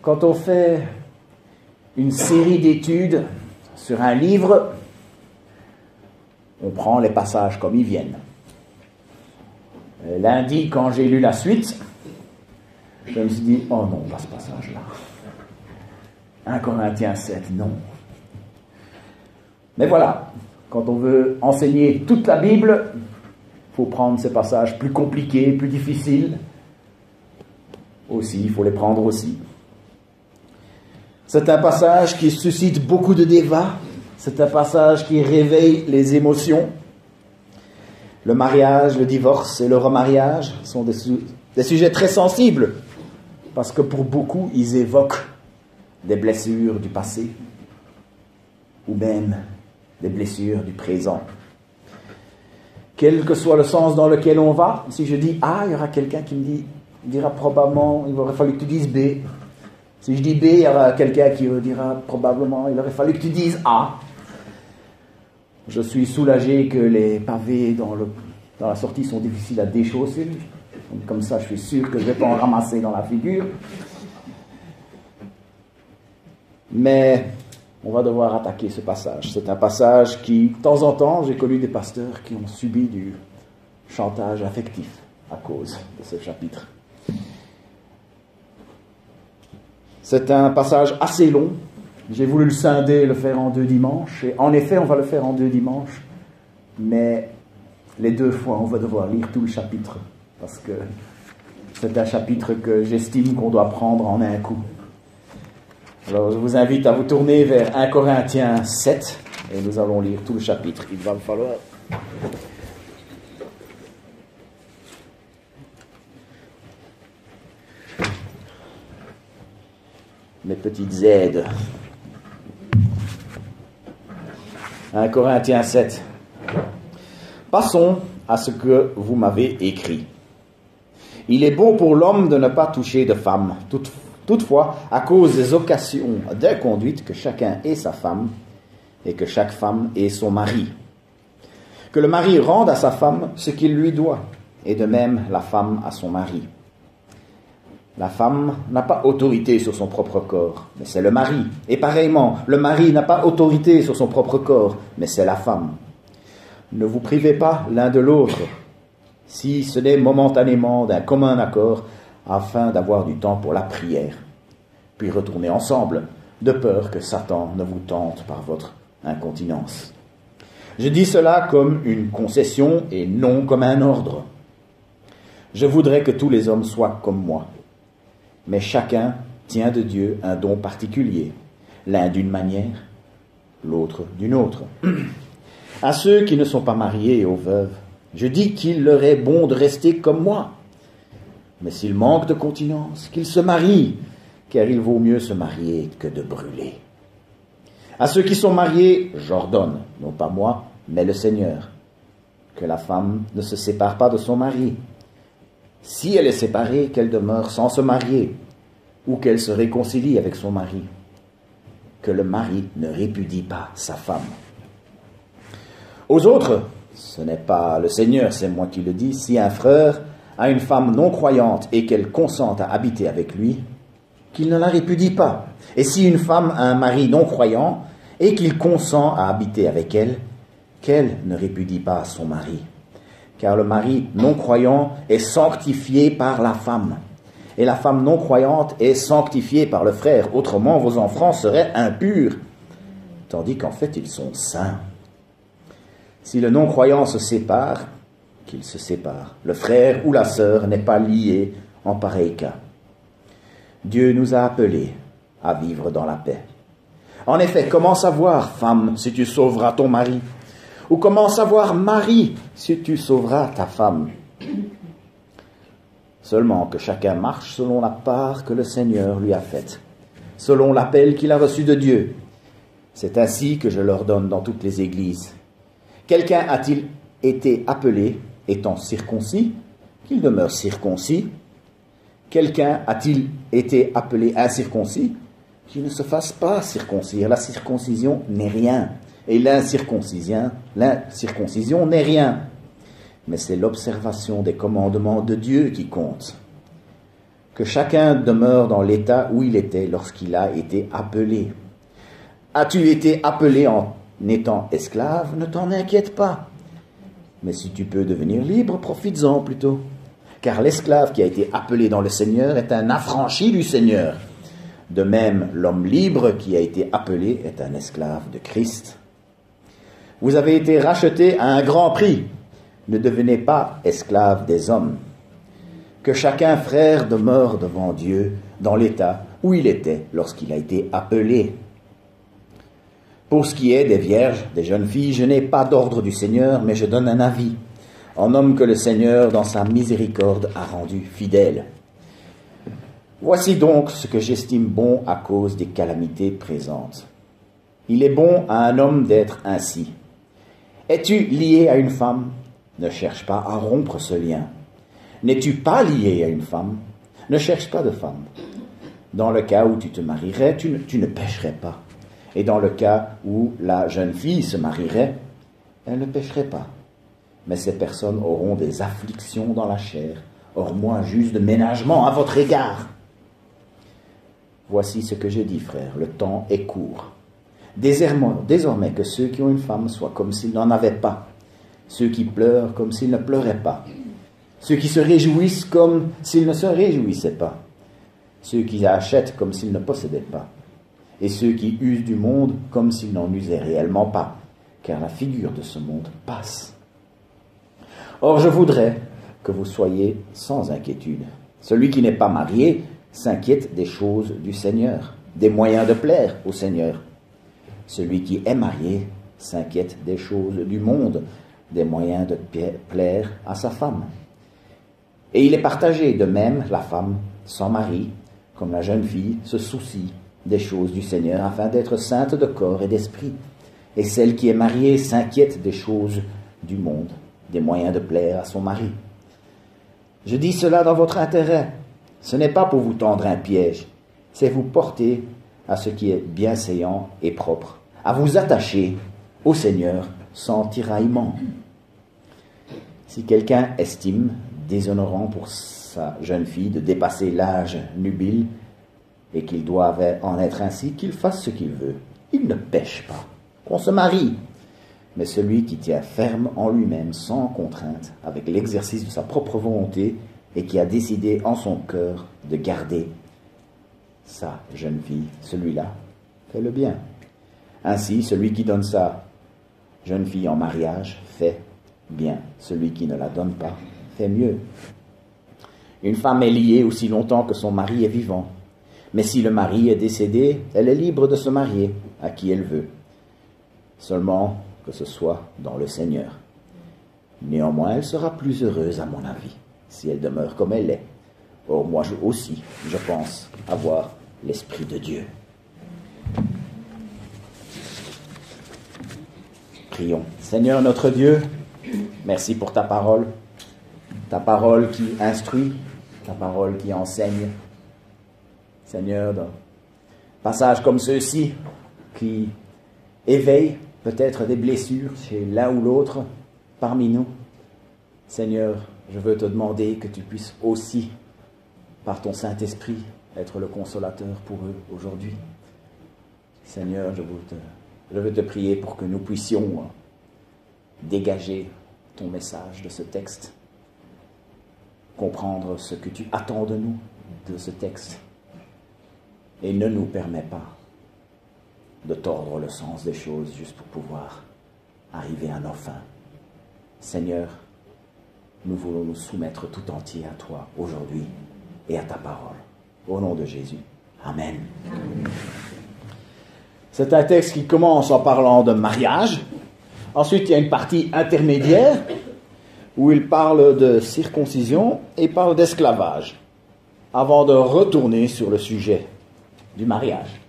Quand on fait une série d'études sur un livre, on prend les passages comme ils viennent. Lundi, quand j'ai lu la suite, je me suis dit, oh non, pas ce passage-là. 1 Corinthiens 7, non. Mais voilà, quand on veut enseigner toute la Bible, il faut prendre ces passages plus compliqués, plus difficiles. Aussi, il faut les prendre aussi. C'est un passage qui suscite beaucoup de débats. C'est un passage qui réveille les émotions. Le mariage, le divorce et le remariage sont des sujets très sensibles parce que pour beaucoup, ils évoquent des blessures du passé ou même des blessures du présent. Quel que soit le sens dans lequel on va, si je dis A, il y aura quelqu'un qui me dira probablement, il aurait fallu que tu dises B. Si je dis B, il y aura quelqu'un qui me dira probablement, il aurait fallu que tu dises A. Je suis soulagé que les pavés dans la sortie sont difficiles à déchausser. Comme ça, je suis sûr que je ne vais pas en ramasser dans la figure. Mais on va devoir attaquer ce passage. C'est un passage qui, de temps en temps, j'ai connu des pasteurs qui ont subi du chantage affectif à cause de ce chapitre. C'est un passage assez long. J'ai voulu le scinder, le faire en 2 dimanches. Et en effet, on va le faire en 2 dimanches. Mais les 2 fois, on va devoir lire tout le chapitre. Parce que c'est un chapitre que j'estime qu'on doit prendre en un coup. Alors, je vous invite à vous tourner vers 1 Corinthiens 7. Et nous allons lire tout le chapitre. Il va me falloir... mes petites aides. 1 Corinthiens 7. Passons à ce que vous m'avez écrit. Il est bon pour l'homme de ne pas toucher de femme. Toutefois, à cause des occasions d'inconduite, que chacun ait sa femme et que chaque femme ait son mari. Que le mari rende à sa femme ce qu'il lui doit, et de même la femme à son mari. La femme n'a pas autorité sur son propre corps, mais c'est le mari. Et pareillement, le mari n'a pas autorité sur son propre corps, mais c'est la femme. Ne vous privez pas l'un de l'autre, si ce n'est momentanément d'un commun accord, afin d'avoir du temps pour la prière. Puis retournez ensemble, de peur que Satan ne vous tente par votre incontinence. Je dis cela comme une concession et non comme un ordre. Je voudrais que tous les hommes soient comme moi. Mais chacun tient de Dieu un don particulier, l'un d'une manière, l'autre d'une autre. À ceux qui ne sont pas mariés et aux veuves, je dis qu'il leur est bon de rester comme moi. Mais s'ils manquent de continence, qu'ils se marient, car il vaut mieux se marier que de brûler. À ceux qui sont mariés, j'ordonne, non pas moi, mais le Seigneur, que la femme ne se sépare pas de son mari. Si elle est séparée, qu'elle demeure sans se marier, ou qu'elle se réconcilie avec son mari. Que le mari ne répudie pas sa femme. Aux autres, ce n'est pas le Seigneur, c'est moi qui le dis, si un frère a une femme non croyante et qu'elle consente à habiter avec lui, qu'il ne la répudie pas. Et si une femme a un mari non croyant et qu'il consent à habiter avec elle, qu'elle ne répudie pas son mari. Car le mari non croyant est sanctifié par la femme, et la femme non croyante est sanctifiée par le frère. Autrement, vos enfants seraient impurs, tandis qu'en fait, ils sont saints. Si le non-croyant se sépare, qu'il se sépare. Le frère ou la sœur n'est pas lié en pareil cas. Dieu nous a appelés à vivre dans la paix. En effet, comment savoir, femme, si tu sauveras ton mari ? Ou comment savoir, mari, si tu sauveras ta femme? Seulement que chacun marche selon la part que le Seigneur lui a faite, selon l'appel qu'il a reçu de Dieu. C'est ainsi que je l'ordonne dans toutes les églises. Quelqu'un a-t-il été appelé étant circoncis, qu'il demeure circoncis? Quelqu'un a-t-il été appelé incirconcis, qu'il ne se fasse pas circoncire? La circoncision n'est rien. Et l'incirconcision n'est rien. Mais c'est l'observation des commandements de Dieu qui compte. que chacun demeure dans l'état où il était lorsqu'il a été appelé. As-tu été appelé en étant esclave? Ne t'en inquiète pas. Mais si tu peux devenir libre, profites-en plutôt. Car l'esclave qui a été appelé dans le Seigneur est un affranchi du Seigneur. De même, l'homme libre qui a été appelé est un esclave de Christ. Vous avez été rachetés à un grand prix. Ne devenez pas esclaves des hommes. Que chacun, frère, demeure devant Dieu dans l'état où il était lorsqu'il a été appelé. Pour ce qui est des vierges, des jeunes filles, je n'ai pas d'ordre du Seigneur, mais je donne un avis, en homme que le Seigneur, dans sa miséricorde, a rendu fidèle. Voici donc ce que j'estime bon à cause des calamités présentes. Il est bon à un homme d'être ainsi. Es-tu lié à une femme? Ne cherche pas à rompre ce lien. N'es-tu pas lié à une femme? Ne cherche pas de femme. Dans le cas où tu te marierais, tu ne pécherais pas. Et dans le cas où la jeune fille se marierait, elle ne pécherait pas. Mais ces personnes auront des afflictions dans la chair. Or moi, juge de ménagement à votre égard. Voici ce que je dis, frère, le temps est court. Désormais que ceux qui ont une femme soient comme s'ils n'en avaient pas, ceux qui pleurent comme s'ils ne pleuraient pas, ceux qui se réjouissent comme s'ils ne se réjouissaient pas, ceux qui achètent comme s'ils ne possédaient pas, et ceux qui usent du monde comme s'ils n'en usaient réellement pas, car la figure de ce monde passe. Or je voudrais que vous soyez sans inquiétude. Celui qui n'est pas marié s'inquiète des choses du Seigneur, des moyens de plaire au Seigneur. Celui qui est marié s'inquiète des choses du monde, des moyens de plaire à sa femme. Et il est partagé, de même la femme sans mari, comme la jeune fille, se soucie des choses du Seigneur afin d'être sainte de corps et d'esprit. Et celle qui est mariée s'inquiète des choses du monde, des moyens de plaire à son mari. Je dis cela dans votre intérêt. Ce n'est pas pour vous tendre un piège, c'est vous porter à ce qui est bienséant et propre, à vous attacher au Seigneur sans tiraillement. Si quelqu'un estime déshonorant pour sa jeune fille de dépasser l'âge nubile et qu'il doit en être ainsi, qu'il fasse ce qu'il veut. Il ne pêche pas, qu'on se marie. Mais celui qui tient ferme en lui-même, sans contrainte, avec l'exercice de sa propre volonté, et qui a décidé en son cœur de garder sa jeune fille, celui-là fait le bien. Ainsi, celui qui donne sa jeune fille en mariage fait bien. Celui qui ne la donne pas fait mieux. Une femme est liée aussi longtemps que son mari est vivant. Mais si le mari est décédé, elle est libre de se marier à qui elle veut. Seulement que ce soit dans le Seigneur. Néanmoins, elle sera plus heureuse, à mon avis, si elle demeure comme elle est. Or, moi aussi, je pense avoir l'Esprit de Dieu. Prions. Seigneur notre Dieu, merci pour ta parole qui instruit, ta parole qui enseigne. Seigneur, dans passages comme ceux-ci qui éveillent peut-être des blessures chez l'un ou l'autre parmi nous. Seigneur, je veux te demander que tu puisses aussi, par ton Saint-Esprit, être le consolateur pour eux aujourd'hui. Seigneur, je veux te prier pour que nous puissions dégager ton message de ce texte, comprendre ce que tu attends de nous, de ce texte, et ne nous permets pas de tordre le sens des choses juste pour pouvoir arriver à nos fins. Seigneur, nous voulons nous soumettre tout entier à toi aujourd'hui et à ta parole. Au nom de Jésus. Amen. C'est un texte qui commence en parlant de mariage. Ensuite, il y a une partie intermédiaire où il parle de circoncision et parle d'esclavage avant de retourner sur le sujet du mariage.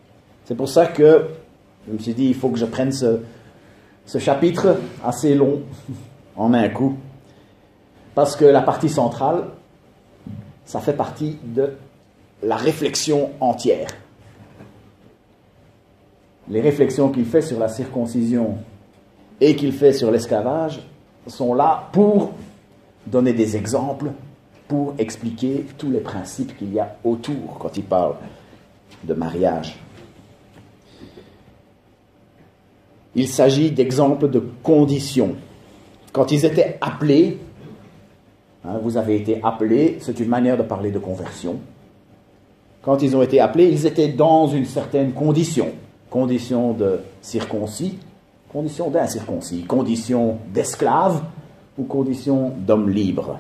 C'est pour ça que je me suis dit, il faut que je prenne ce chapitre assez long en un coup. Parce que la partie centrale, ça fait partie de la réflexion entière. Les réflexions qu'il fait sur la circoncision et qu'il fait sur l'esclavage sont là pour donner des exemples pour expliquer tous les principes qu'il y a autour quand il parle de mariage. Il s'agit d'exemples de conditions. Quand ils étaient appelés, vous avez été appelés, c'est une manière de parler de conversion. Quand ils ont été appelés, ils étaient dans une certaine condition. Condition de circoncis, condition d'incirconcis, condition d'esclave ou condition d'homme libre.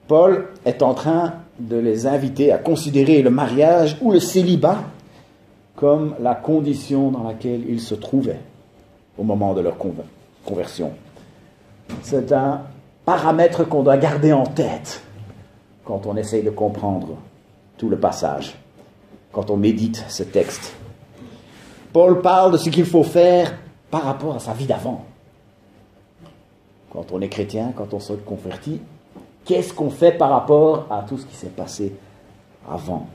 Paul est en train de les inviter à considérer le mariage ou le célibat comme la condition dans laquelle ils se trouvaient au moment de leur conversion. C'est un paramètre qu'on doit garder en tête quand on essaye de comprendre tout le passage, quand on médite ce texte. Paul parle de ce qu'il faut faire par rapport à sa vie d'avant. Quand on est chrétien, quand on se convertit, qu'est-ce qu'on fait par rapport à tout ce qui s'est passé avant?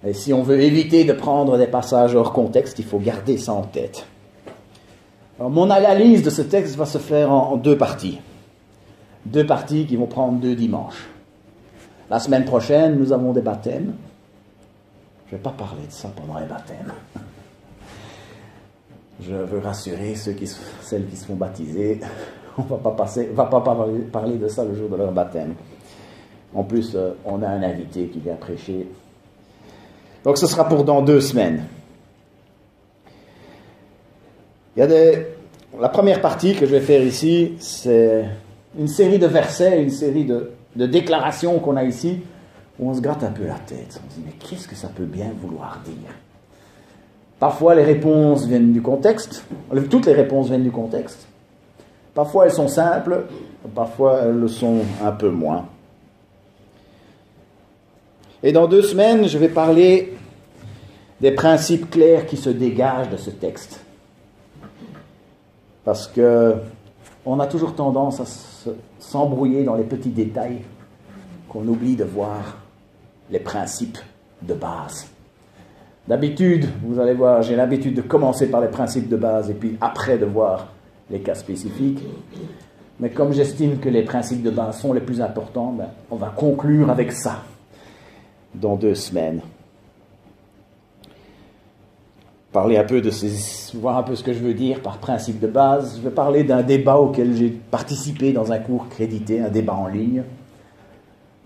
Et si on veut éviter de prendre des passages hors contexte, il faut garder ça en tête. Alors, mon analyse de ce texte va se faire en deux parties. Deux parties qui vont prendre 2 dimanches. La semaine prochaine, nous avons des baptêmes. Je ne vais pas parler de ça pendant les baptêmes. Je veux rassurer celles qui se font baptiser. On ne va pas parler de ça le jour de leur baptême. En plus, on a un invité qui vient prêcher. Donc ce sera pour dans 2 semaines. La première partie que je vais faire ici, c'est une série de versets, une série de déclarations qu'on a ici, où on se gratte un peu la tête. On se dit, mais qu'est-ce que ça peut bien vouloir dire? Parfois, les réponses viennent du contexte. Toutes les réponses viennent du contexte. Parfois, elles sont simples. Parfois, elles le sont un peu moins. Et dans 2 semaines, je vais parler des principes clairs qui se dégagent de ce texte. Parce que on a toujours tendance à s'embrouiller dans les petits détails, qu'on oublie de voir les principes de base. D'habitude, vous allez voir, j'ai l'habitude de commencer par les principes de base et puis après de voir les cas spécifiques. Mais comme j'estime que les principes de base sont les plus importants, on va conclure avec ça dans 2 semaines. Parler un peu voir un peu ce que je veux dire par principe de base. Je vais parler d'un débat auquel j'ai participé dans un cours crédité, un débat en ligne,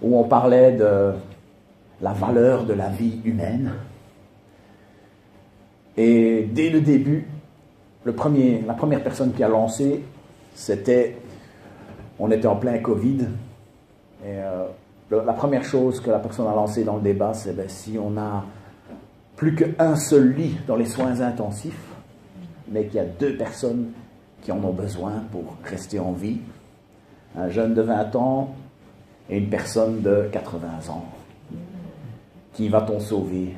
où on parlait de la valeur de la vie humaine. Et dès le début, la première personne qui a lancé, on était en plein Covid, et la première chose que la personne a lancée dans le débat, c'est si on a plus qu'un seul lit dans les soins intensifs, mais qu'il y a 2 personnes qui en ont besoin pour rester en vie, un jeune de 20 ans et une personne de 80 ans. Qui va-t-on sauver?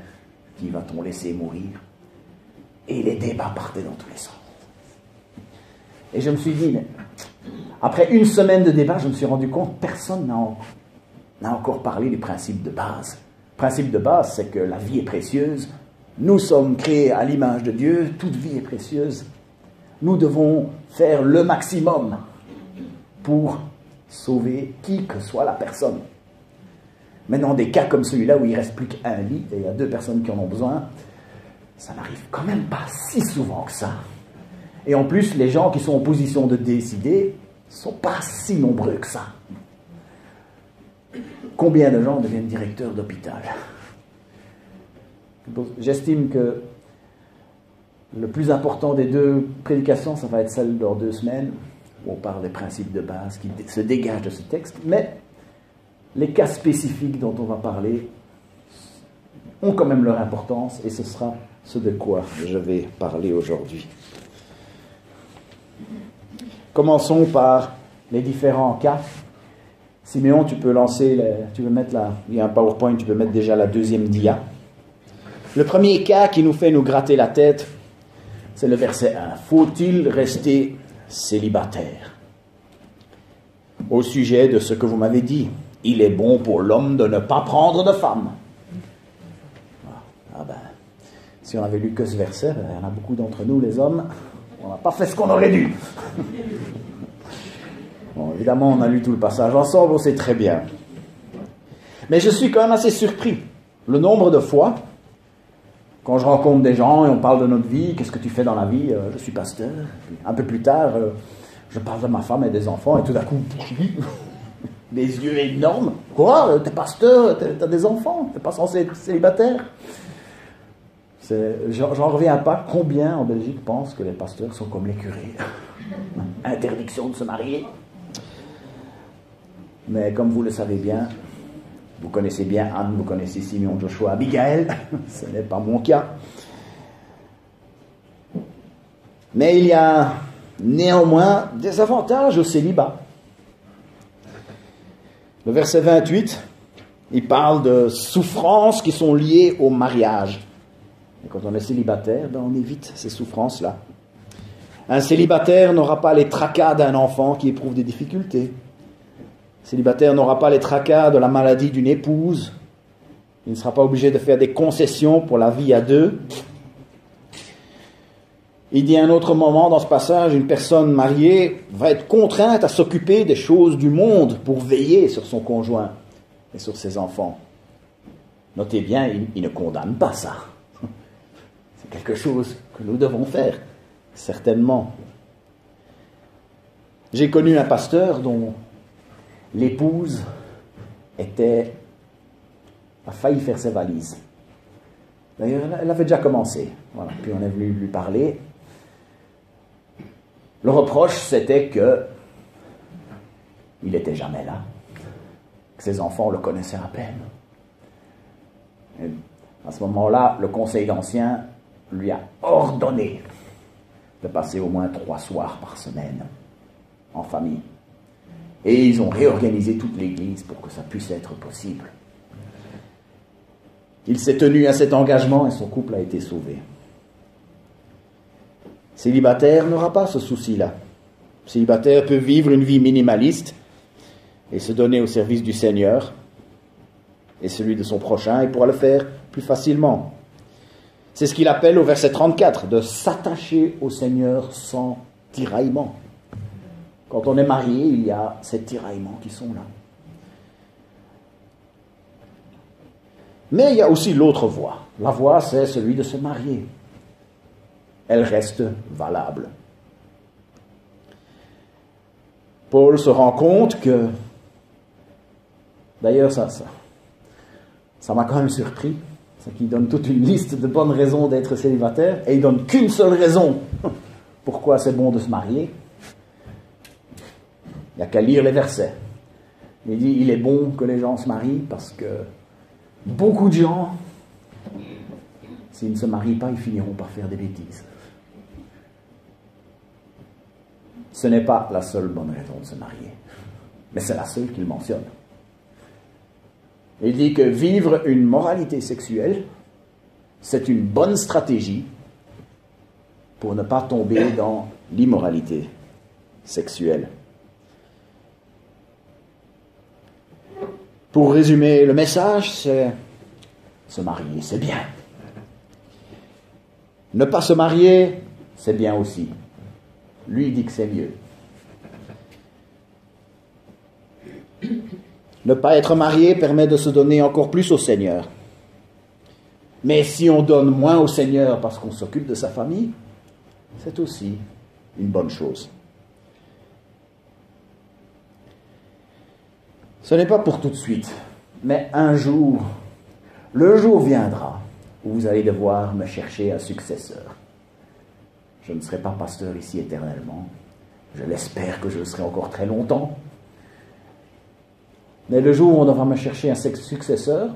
Qui va-t-on laisser mourir? Et les débats partaient dans tous les sens. Et je me suis dit, après 1 semaine de débat, je me suis rendu compte que personne n'a encore parlé du principe de base. Le principe de base, c'est que la vie est précieuse. Nous sommes créés à l'image de Dieu. Toute vie est précieuse. Nous devons faire le maximum pour sauver qui que soit la personne. Mais dans des cas comme celui-là où il ne reste plus qu'un lit et il y a 2 personnes qui en ont besoin, ça n'arrive quand même pas si souvent que ça. Et en plus, les gens qui sont en position de décider ne sont pas si nombreux que ça. Combien de gens deviennent directeurs d'hôpital? J'estime que le plus important des 2 prédications, ça va être celle dans 2 semaines, où on parle des principes de base qui se dégagent de ce texte, mais les cas spécifiques dont on va parler ont quand même leur importance, et ce sera ce de quoi je vais parler aujourd'hui. Commençons par les différents cas. Siméon, tu peux mettre il y a un PowerPoint, tu peux mettre déjà la 2e dia. Le premier cas qui nous fait nous gratter la tête, c'est le verset 1. Faut-il rester célibataire? Au sujet de ce que vous m'avez dit, il est bon pour l'homme de ne pas prendre de femme. Si on avait lu que ce verset, il y en a beaucoup d'entre nous, les hommes, on n'a pas fait ce qu'on aurait dû. Bon, évidemment, on a lu tout le passage ensemble, on sait très bien. Mais je suis quand même assez surpris. Le nombre de fois, quand je rencontre des gens et on parle de notre vie, qu'est-ce que tu fais dans la vie? Je suis pasteur. Puis un peu plus tard, je parle de ma femme et des enfants, et tout d'un coup, des yeux énormes. Quoi? T'es pasteur, t'as des enfants, t'es pas censé être célibataire? J'en reviens pas. Combien en Belgique pensent que les pasteurs sont comme les curés? Interdiction de se marier. Mais comme vous le savez bien, vous connaissez bien Anne, vous connaissez Simeon, Joshua, Abigail, ce n'est pas mon cas. Mais il y a néanmoins des avantages au célibat. Le verset 28, il parle de souffrances qui sont liées au mariage. Et quand on est célibataire, on évite ces souffrances-là. Un célibataire n'aura pas les tracas d'un enfant qui éprouve des difficultés. Un célibataire n'aura pas les tracas de la maladie d'une épouse. Il ne sera pas obligé de faire des concessions pour la vie à deux. Il dit à un autre moment dans ce passage, une personne mariée va être contrainte à s'occuper des choses du monde pour veiller sur son conjoint et sur ses enfants. Notez bien, il ne condamne pas ça. C'est quelque chose que nous devons faire, certainement. J'ai connu un pasteur dont l'épouse a failli faire ses valises. D'ailleurs, elle avait déjà commencé. Voilà. Puis on est venu lui parler. Le reproche, c'était que il n'était jamais là, que ses enfants le connaissaient à peine. Et à ce moment-là, le conseil d'anciens lui a ordonné de passer au moins 3 soirs par semaine en famille. Et ils ont réorganisé toute l'église pour que ça puisse être possible. Il s'est tenu à cet engagement et son couple a été sauvé. Célibataire n'aura pas ce souci-là. Célibataire peut vivre une vie minimaliste et se donner au service du Seigneur et celui de son prochain, et pourra le faire plus facilement. C'est ce qu'il appelle au verset 34, de s'attacher au Seigneur sans tiraillement. Quand on est marié, il y a ces tiraillements qui sont là. Mais il y a aussi l'autre voie. La voie, c'est celui de se marier. Elle reste valable. Paul se rend compte que, d'ailleurs ça m'a quand même surpris, c'est qu'il donne toute une liste de bonnes raisons d'être célibataire, et il donne qu'une seule raison pourquoi c'est bon de se marier. Il n'y a qu'à lire les versets. Il dit, il est bon que les gens se marient parce que beaucoup de gens, s'ils ne se marient pas, ils finiront par faire des bêtises. Ce n'est pas la seule bonne raison de se marier, mais c'est la seule qu'il mentionne. Il dit que vivre une moralité sexuelle, c'est une bonne stratégie pour ne pas tomber dans l'immoralité sexuelle. Pour résumer le message, c'est se marier, c'est bien. Ne pas se marier, c'est bien aussi. Lui dit que c'est mieux. Ne pas être marié permet de se donner encore plus au Seigneur. Mais si on donne moins au Seigneur parce qu'on s'occupe de sa famille, c'est aussi une bonne chose. Ce n'est pas pour tout de suite, mais un jour, le jour viendra où vous allez devoir me chercher un successeur. Je ne serai pas pasteur ici éternellement. Je l'espère que je le serai encore très longtemps. Mais le jour où on devra me chercher un successeur,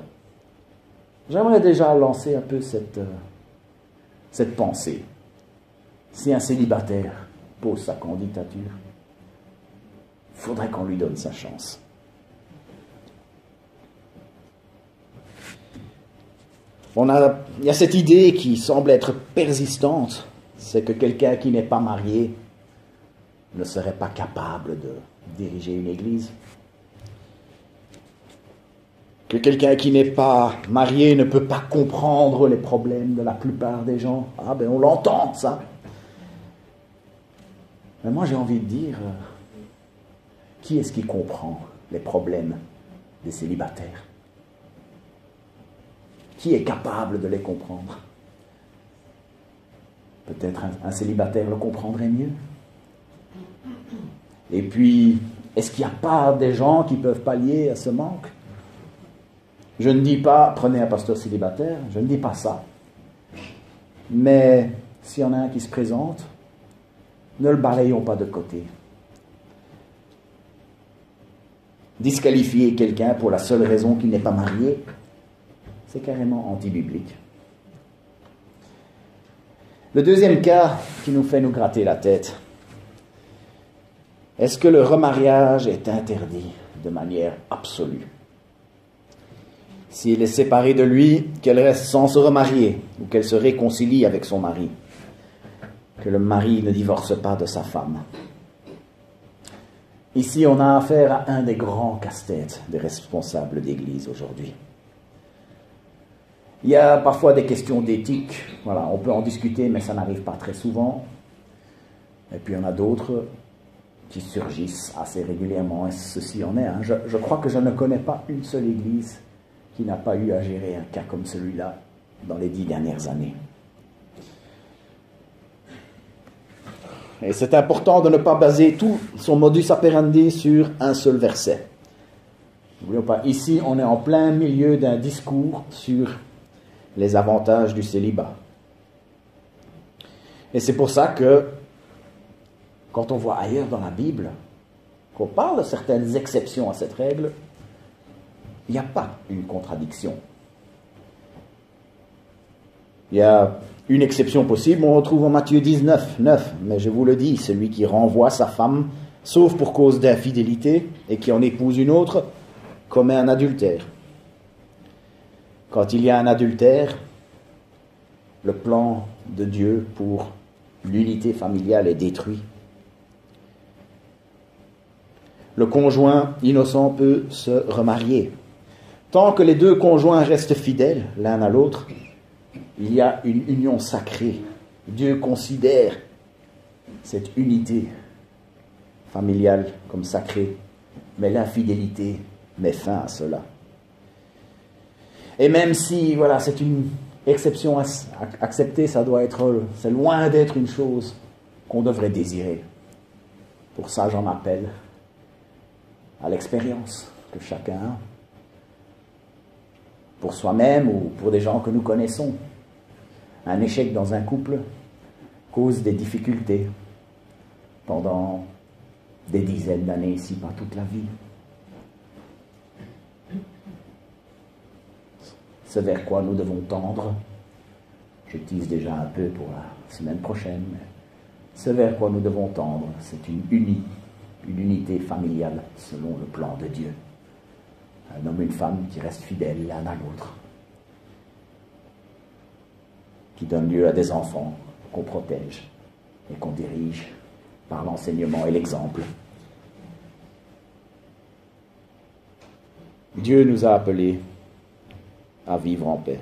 j'aimerais déjà lancer un peu cette pensée. Si un célibataire pose sa candidature, il faudrait qu'on lui donne sa chance. Il y a cette idée qui semble être persistante, c'est que quelqu'un qui n'est pas marié ne serait pas capable de diriger une église. Que quelqu'un qui n'est pas marié ne peut pas comprendre les problèmes de la plupart des gens. Ah ben on l'entend ça. Mais moi j'ai envie de dire, Qui est-ce qui comprend les problèmes des célibataires? Qui est capable de les comprendre? Peut-être un célibataire le comprendrait mieux. Et puis, est-ce qu'il n'y a pas des gens qui peuvent pallier à ce manque? Je ne dis pas, prenez un pasteur célibataire, je ne dis pas ça. Mais s'il y en a un qui se présente, ne le balayons pas de côté. Disqualifier quelqu'un pour la seule raison qu'il n'est pas marié, c'est carrément anti-biblique. Le deuxième cas qui nous fait nous gratter la tête, est-ce que le remariage est interdit de manière absolue? S'il est séparé de lui, qu'elle reste sans se remarier ou qu'elle se réconcilie avec son mari, que le mari ne divorce pas de sa femme. Ici, on a affaire à un des grands casse-têtes des responsables d'Église aujourd'hui. Il y a parfois des questions d'éthique, voilà, on peut en discuter, mais ça n'arrive pas très souvent. Et puis il y en a d'autres qui surgissent assez régulièrement, et ceci en est. Je crois que je ne connais pas une seule Église qui n'a pas eu à gérer un cas comme celui-là dans les 10 dernières années. Et c'est important de ne pas baser tout son modus operandi sur un seul verset. N'oublions pas, ici on est en plein milieu d'un discours sur les avantages du célibat. Et c'est pour ça que, quand on voit ailleurs dans la Bible, qu'on parle de certaines exceptions à cette règle, il n'y a pas une contradiction. Il y a une exception possible, on retrouve en Matthieu 19, 9, mais je vous le dis, celui qui renvoie sa femme, sauf pour cause d'infidélité, et qui en épouse une autre, commet un adultère. Quand il y a un adultère, le plan de Dieu pour l'unité familiale est détruit. Le conjoint innocent peut se remarier. Tant que les deux conjoints restent fidèles l'un à l'autre, il y a une union sacrée. Dieu considère cette unité familiale comme sacrée, mais l'infidélité met fin à cela. Et même si, voilà, c'est une exception acceptée, c'est loin d'être une chose qu'on devrait désirer. Pour ça, j'en appelle à l'expérience que chacun a, pour soi-même ou pour des gens que nous connaissons. Un échec dans un couple cause des difficultés pendant des dizaines d'années, si pas toute la vie. Ce vers quoi nous devons tendre, je tease déjà un peu pour la semaine prochaine, mais ce vers quoi nous devons tendre, c'est une unité familiale selon le plan de Dieu. Un homme et une femme qui restent fidèles l'un à l'autre, qui donnent lieu à des enfants qu'on protège et qu'on dirige par l'enseignement et l'exemple. Dieu nous a appelés à vivre en paix.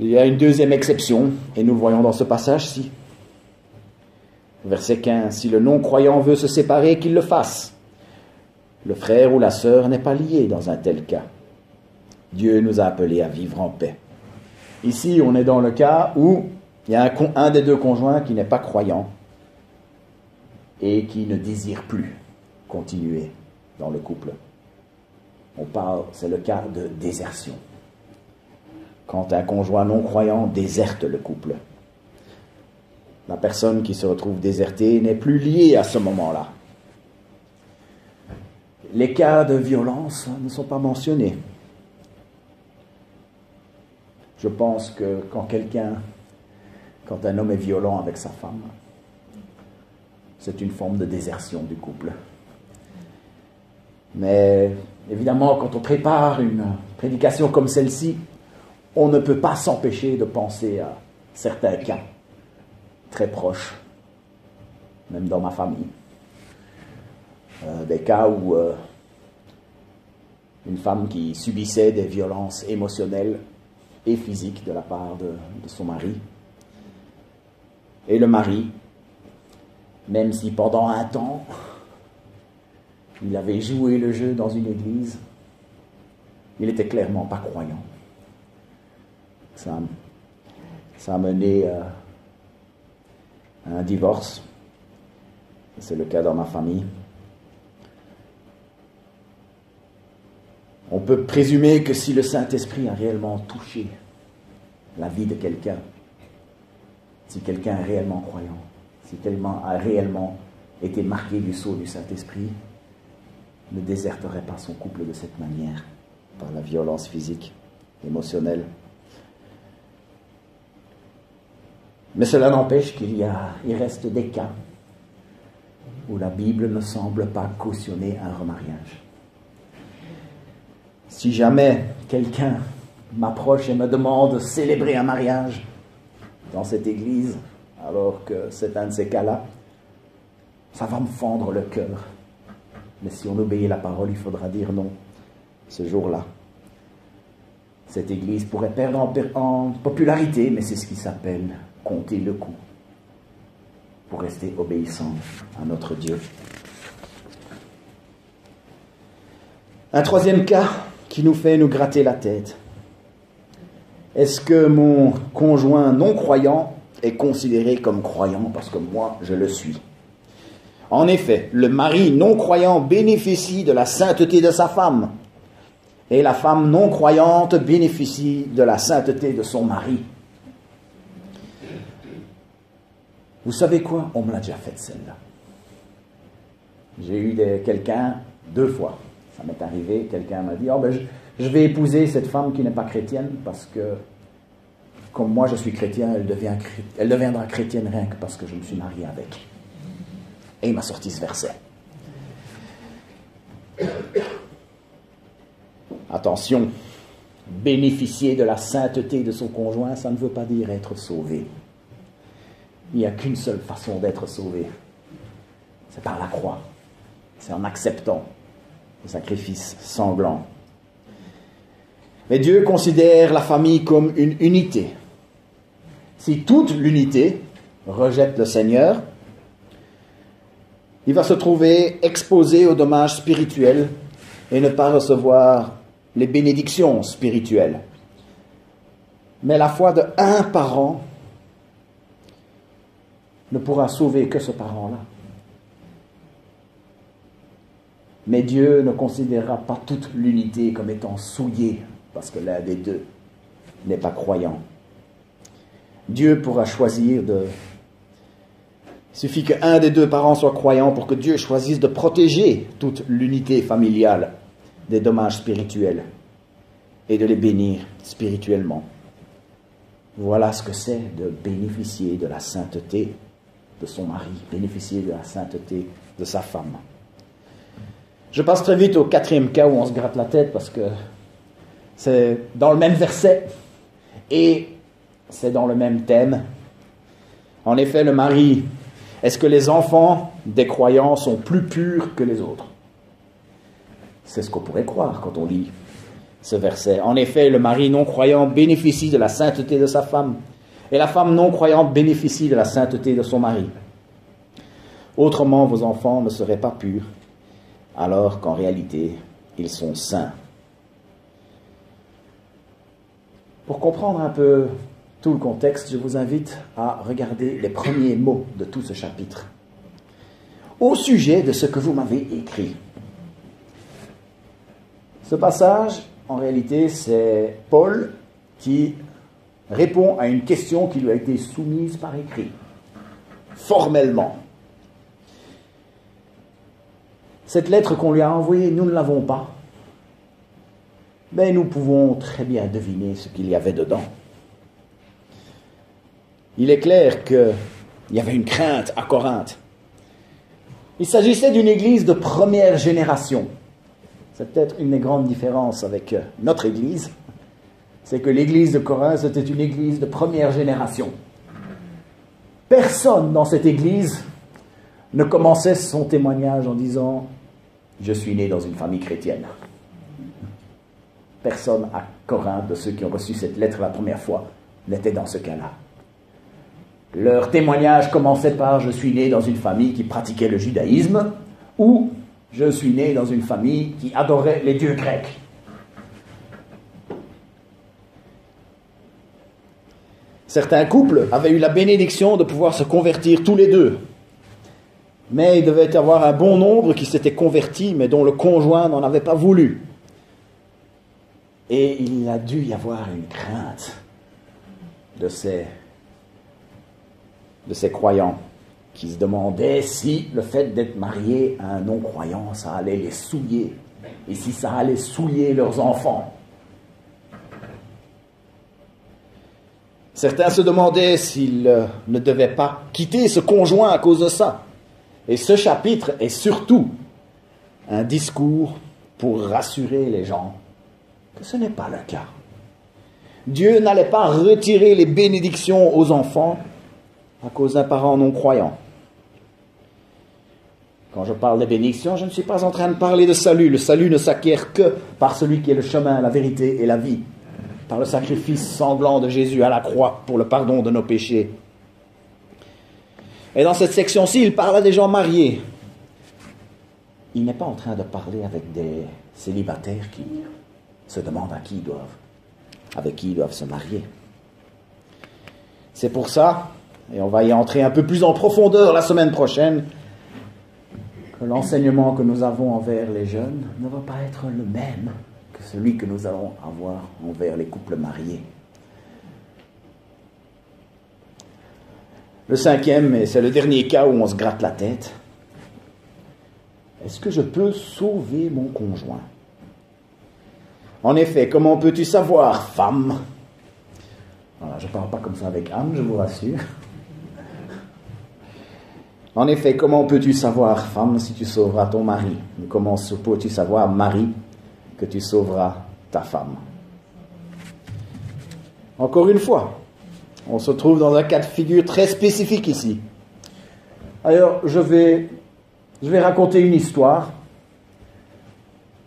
Il y a une deuxième exception, et nous le voyons dans ce passage-ci. Verset 15, « Si le non-croyant veut se séparer, qu'il le fasse. Le frère ou la sœur n'est pas lié dans un tel cas. Dieu nous a appelés à vivre en paix. » Ici, on est dans le cas où il y a un des deux conjoints qui n'est pas croyant et qui ne désire plus continuer dans le couple. C'est le cas de désertion. Quand un conjoint non-croyant déserte le couple. La personne qui se retrouve désertée n'est plus liée à ce moment-là. Les cas de violence ne sont pas mentionnés. Je pense que quand un homme est violent avec sa femme, c'est une forme de désertion du couple. Mais évidemment, quand on prépare une prédication comme celle-ci, on ne peut pas s'empêcher de penser à certains cas très proches, même dans ma famille. Des cas où une femme qui subissait des violences émotionnelles et physiques de la part de son mari Et le mari, même si pendant un temps, il avait joué le jeu dans une église, il n'était clairement pas croyant. Ça a mené à un divorce. C'est le cas dans ma famille. On peut présumer que si le Saint-Esprit a réellement touché la vie de quelqu'un, si quelqu'un est réellement croyant, si quelqu'un a réellement été marqué du sceau du Saint-Esprit, ne déserterait pas son couple de cette manière, par la violence physique, émotionnelle. Mais cela n'empêche qu'il reste des cas où la Bible ne semble pas cautionner un remariage. Si jamais quelqu'un m'approche et me demande de célébrer un mariage dans cette église, alors que c'est un de ces cas-là, ça va me fendre le cœur. Mais si on obéit la parole, il faudra dire non ce jour-là. Cette église pourrait perdre en popularité, mais c'est ce qui s'appelle compter le coup pour rester obéissant à notre Dieu. Un troisième cas qui nous fait nous gratter la tête. Est-ce que mon conjoint non-croyant est considéré comme croyant parce que moi, je le suis? En effet, le mari non-croyant bénéficie de la sainteté de sa femme et la femme non-croyante bénéficie de la sainteté de son mari. Vous savez quoi? On me l'a déjà faite celle-là. J'ai eu quelqu'un 2 fois. Ça m'est arrivé, quelqu'un m'a dit, je vais épouser cette femme qui n'est pas chrétienne parce que, comme moi je suis chrétien, elle deviendra chrétienne rien que parce que je me suis marié avec. Et il m'a sorti ce verset. Attention, bénéficier de la sainteté de son conjoint, ça ne veut pas dire être sauvé. Il n'y a qu'une seule façon d'être sauvé. C'est par la croix. C'est en acceptant le sacrifice sanglant. Mais Dieu considère la famille comme une unité. Si toute l'unité rejette le Seigneur, il va se trouver exposé aux dommages spirituels et ne pas recevoir les bénédictions spirituelles. Mais la foi de un parent ne pourra sauver que ce parent-là. Mais Dieu ne considérera pas toute l'unité comme étant souillée parce que l'un des deux n'est pas croyant. Dieu pourra choisir de... Il suffit qu'un des 2 parents soit croyant pour que Dieu choisisse de protéger toute l'unité familiale des dommages spirituels et de les bénir spirituellement. Voilà ce que c'est de bénéficier de la sainteté de son mari, bénéficier de la sainteté de sa femme. Je passe très vite au 4e cas où on se gratte la tête parce que c'est dans le même verset et c'est dans le même thème. En effet, le mari, est-ce que les enfants des croyants sont plus purs que les autres? C'est ce qu'on pourrait croire quand on lit ce verset. En effet, le mari non-croyant bénéficie de la sainteté de sa femme et la femme non-croyante bénéficie de la sainteté de son mari. Autrement, vos enfants ne seraient pas purs, alors qu'en réalité, ils sont saints. Pour comprendre un peu tout le contexte, je vous invite à regarder les premiers mots de tout ce chapitre. Au sujet de ce que vous m'avez écrit. Ce passage, en réalité, c'est Paul qui répond à une question qui lui a été soumise par écrit, formellement. Cette lettre qu'on lui a envoyée, nous ne l'avons pas, mais nous pouvons très bien deviner ce qu'il y avait dedans. Il est clair qu'il y avait une crainte à Corinthe. Il s'agissait d'une église de première génération. C'est peut-être une des grandes différences avec notre église, c'est que l'église de Corinthe, c'était une église de première génération. Personne dans cette église ne commençait son témoignage en disant « Je suis né dans une famille chrétienne ». Personne à Corinthe, de ceux qui ont reçu cette lettre la première fois, n'était dans ce cas-là. Leur témoignage commençait par « Je suis né dans une famille qui pratiquait le judaïsme » ou « Je suis né dans une famille qui adorait les dieux grecs ». Certains couples avaient eu la bénédiction de pouvoir se convertir tous les deux. Mais il devait y avoir un bon nombre qui s'étaient convertis, mais dont le conjoint n'en avait pas voulu. Et il a dû y avoir une crainte de ces croyants qui se demandaient si le fait d'être mariés à un non-croyant, ça allait les souiller. Et si ça allait souiller leurs enfants. Certains se demandaient s'ils ne devaient pas quitter ce conjoint à cause de ça. Et ce chapitre est surtout un discours pour rassurer les gens que ce n'est pas le cas. Dieu n'allait pas retirer les bénédictions aux enfants à cause d'un parent non-croyant. Quand je parle de bénédictions, je ne suis pas en train de parler de salut. Le salut ne s'acquiert que par celui qui est le chemin, la vérité et la vie. Par le sacrifice sanglant de Jésus à la croix pour le pardon de nos péchés. Et dans cette section-ci, il parle à des gens mariés. Il n'est pas en train de parler avec des célibataires qui se demandent avec qui ils doivent se marier. C'est pour ça, et on va y entrer un peu plus en profondeur la semaine prochaine, que l'enseignement que nous avons envers les jeunes ne va pas être le même que celui que nous allons avoir envers les couples mariés. Le cinquième, et c'est le dernier cas où on se gratte la tête. Est-ce que je peux sauver mon conjoint? En effet, comment peux-tu savoir, femme? Voilà, je ne parle pas comme ça avec Anne, je vous rassure. En effet, comment peux-tu savoir, femme, si tu sauveras ton mari? Comment peux-tu savoir, mari, que tu sauveras ta femme? Encore une fois, on se trouve dans un cas de figure très spécifique ici. Alors, je vais raconter une histoire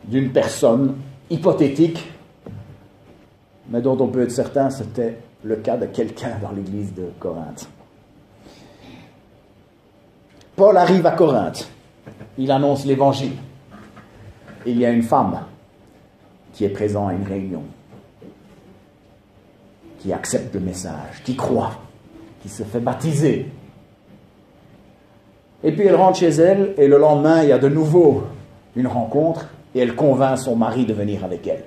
d'une personne hypothétique, mais dont on peut être certain c'était le cas de quelqu'un dans l'église de Corinthe. Paul arrive à Corinthe. Il annonce l'évangile. Il y a une femme qui est présente à une réunion, qui accepte le message, qui croit, qui se fait baptiser. Et puis elle rentre chez elle, et le lendemain, il y a de nouveau une rencontre, et elle convainc son mari de venir avec elle.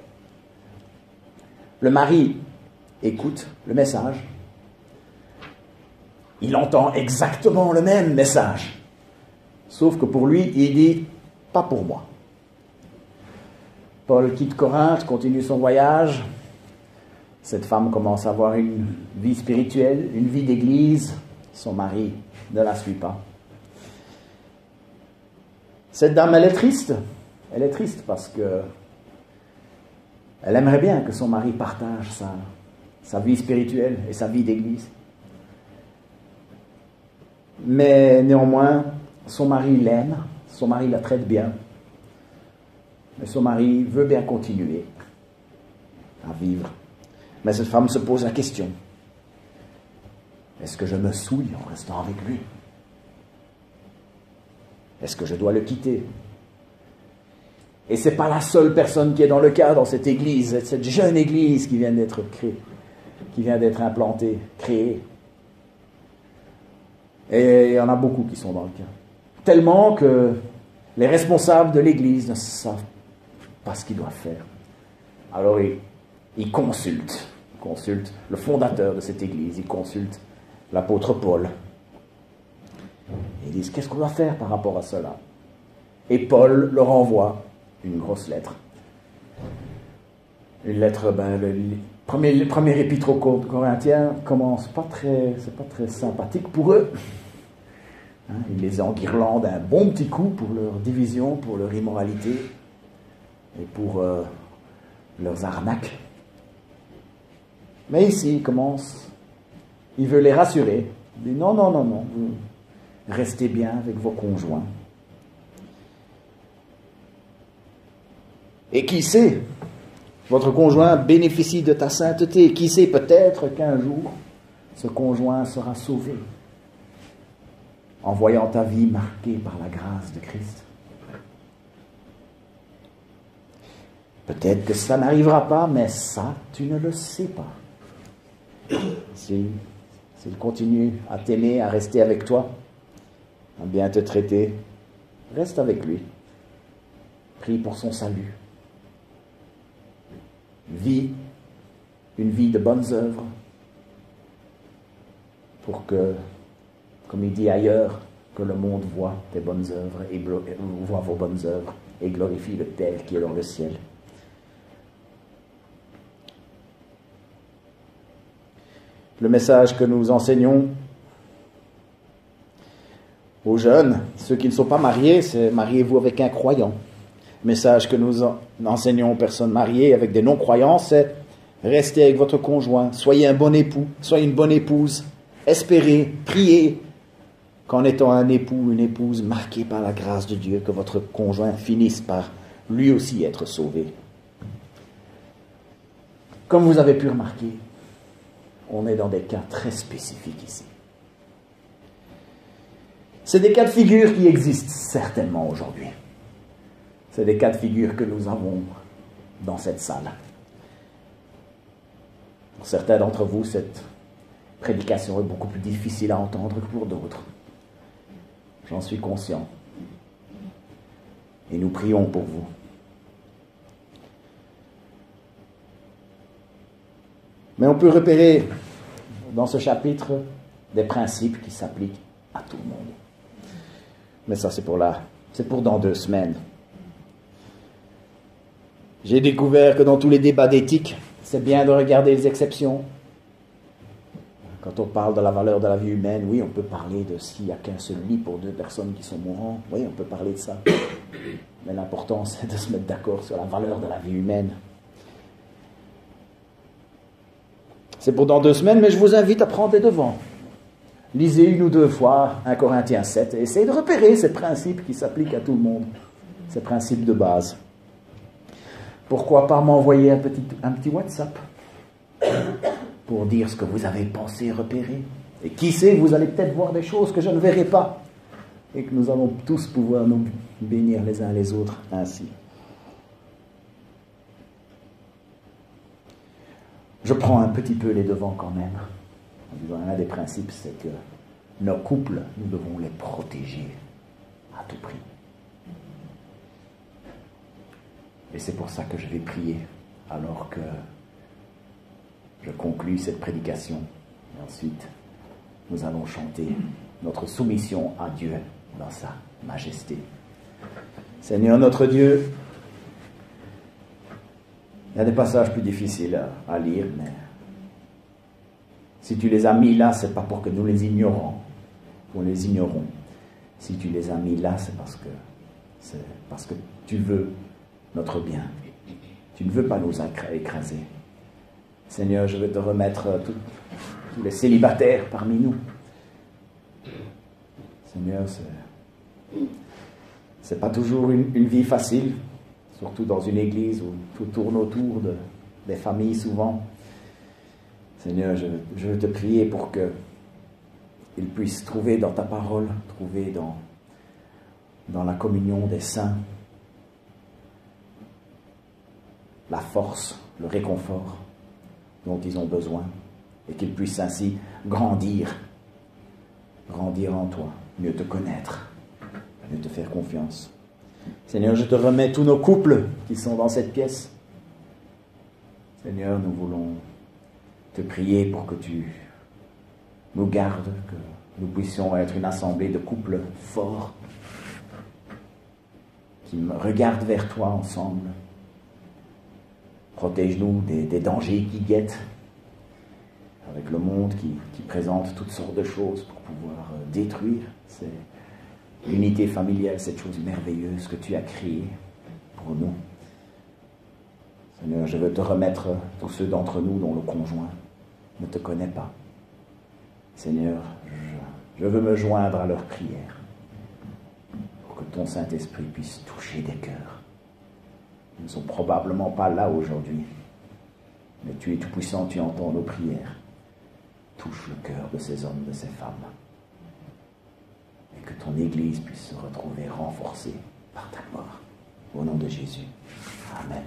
Le mari écoute le message. Il entend exactement le même message. Sauf que pour lui, il dit « pas pour moi ». Paul quitte Corinthe, continue son voyage. Cette femme commence à avoir une vie spirituelle, une vie d'église. Son mari ne la suit pas. Cette dame, elle est triste. Elle est triste parce que elle aimerait bien que son mari partage sa vie spirituelle et sa vie d'église. Mais néanmoins, son mari l'aime, son mari la traite bien. Mais son mari veut bien continuer à vivre. Mais cette femme se pose la question. Est-ce que je me souille en restant avec lui? Est-ce que je dois le quitter? Et ce n'est pas la seule personne qui est dans le cas dans cette église, cette jeune église qui vient d'être créée, qui vient d'être implantée, créée. Et il y en a beaucoup qui sont dans le cas. Tellement que les responsables de l'église ne savent pas ce qu'ils doivent faire. Alors ils consultent le fondateur de cette église, ils consultent l'apôtre Paul. Ils disent, qu'est-ce qu'on doit faire par rapport à cela? Et Paul leur envoie une grosse lettre. Une lettre, le premier épître aux Corinthiens commence c'est pas très sympathique pour eux. Hein, il les enguirlande un bon petit coup pour leur division, pour leur immoralité et pour leurs arnaques. Mais ici, il veut les rassurer. Il dit non, vous restez bien avec vos conjoints. Et qui sait, votre conjoint bénéficie de ta sainteté. Qui sait, peut-être qu'un jour, ce conjoint sera sauvé en voyant ta vie marquée par la grâce de Christ. Peut-être que ça n'arrivera pas, mais ça, tu ne le sais pas. S'il continue à t'aimer, à rester avec toi, à bien te traiter, reste avec lui. Prie pour son salut. Vis une vie de bonnes œuvres pour que, comme il dit ailleurs, que le monde voit tes bonnes œuvres et voit vos bonnes œuvres et glorifie le tel qui est dans le ciel. Le message que nous enseignons aux jeunes, ceux qui ne sont pas mariés, c'est mariez-vous avec un croyant. Le message que nous enseignons aux personnes mariées avec des non-croyants, c'est restez avec votre conjoint, soyez un bon époux, soyez une bonne épouse, espérez, priez qu'en étant un époux ou une épouse marquée par la grâce de Dieu, que votre conjoint finisse par lui aussi être sauvé. Comme vous avez pu remarquer, on est dans des cas très spécifiques ici. C'est des cas de figure qui existent certainement aujourd'hui. C'est des cas de figure que nous avons dans cette salle. Pour certains d'entre vous, cette prédication est beaucoup plus difficile à entendre que pour d'autres. J'en suis conscient. Et nous prions pour vous. Mais on peut repérer dans ce chapitre des principes qui s'appliquent à tout le monde. Mais ça, c'est pour dans 2 semaines. J'ai découvert que dans tous les débats d'éthique, c'est bien de regarder les exceptions. Quand on parle de la valeur de la vie humaine, oui, on peut parler de s'il n'y a qu'un seul lit pour 2 personnes qui sont mourantes. Oui, on peut parler de ça. Mais l'important, c'est de se mettre d'accord sur la valeur de la vie humaine. C'est pour dans 2 semaines, mais je vous invite à prendre les devants. Lisez 1 ou 2 fois 1 Corinthiens 7 et essayez de repérer ces principes qui s'appliquent à tout le monde. Ces principes de base. Pourquoi pas m'envoyer un petit WhatsApp pour dire ce que vous avez pensé, repéré. Et qui sait, vous allez peut-être voir des choses que je ne verrai pas et que nous allons tous pouvoir nous bénir les uns les autres ainsi. Je prends un petit peu les devants quand même. En disant, un des principes, c'est que nos couples, nous devons les protéger à tout prix. Et c'est pour ça que je vais prier alors que je conclus cette prédication. Et ensuite, nous allons chanter notre soumission à Dieu dans sa majesté. Seigneur notre Dieu, il y a des passages plus difficiles à lire, mais si tu les as mis là, c'est pas pour que nous les ignorons. Nous les ignorons. Si tu les as mis là, c'est parce que tu veux notre bien. Tu ne veux pas nous écraser. Seigneur, je vais te remettre tous les célibataires parmi nous. Seigneur, c'est pas toujours une vie facile, surtout dans une église où tout tourne autour des familles souvent. Seigneur, je veux te prier pour qu'ils puissent trouver dans ta parole, trouver dans la communion des saints, la force, le réconfort dont ils ont besoin, et qu'ils puissent ainsi grandir en toi, mieux te connaître, mieux te faire confiance. Seigneur, je te remets tous nos couples qui sont dans cette pièce. Seigneur, nous voulons te prier pour que tu nous gardes, que nous puissions être une assemblée de couples forts qui regardent vers toi ensemble. Protège-nous des dangers qui guettent avec le monde qui présente toutes sortes de choses pour pouvoir détruire l'unité familiale, cette chose merveilleuse que tu as créée pour nous. Seigneur, je veux te remettre tous ceux d'entre nous dont le conjoint ne te connaît pas. Seigneur, je veux me joindre à leurs prières pour que ton Saint-Esprit puisse toucher des cœurs. Ils ne sont probablement pas là aujourd'hui, mais tu es tout-puissant, tu entends nos prières. Touche le cœur de ces hommes, de ces femmes, et et que ton Église puisse se retrouver renforcée par ta mort. Au nom de Jésus. Amen.